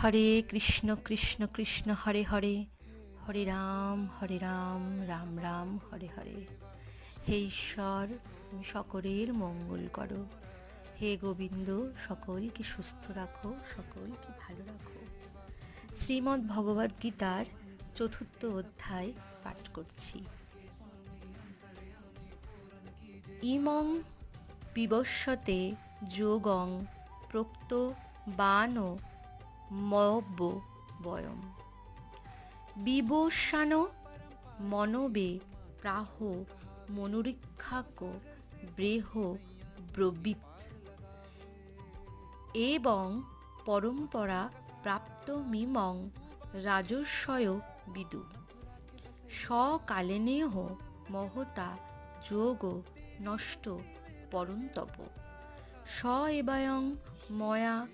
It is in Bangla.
হরে কৃষ্ণ কৃষ্ণ কৃষ্ণ হরে হরে, হরে রাম রাম রাম হরে হরে। হে ঈশ্বর, তুমি সকলের মঙ্গল করো। হে গোবিন্দ, সকলকে সুস্থ রাখো, সকলকে ভালো রাখো। শ্রীমদ্ ভগবদ্ গীতার ৪র্থ অধ্যায় পাঠ করছি। ইমং বিবস্বতে যোগং প্রোক্ত বান মব্য বয়ম বিবস্বান মনবে প্রাহ মনুরীক্ষাক ব্রেহ ব্রবীত এবং পরম্পরা প্রাপ্তমিমং রাজস্বয় বিদু সকালেনেহ মহতা যোগ নষ্ট পরন্তপ স এবায়ং ময়া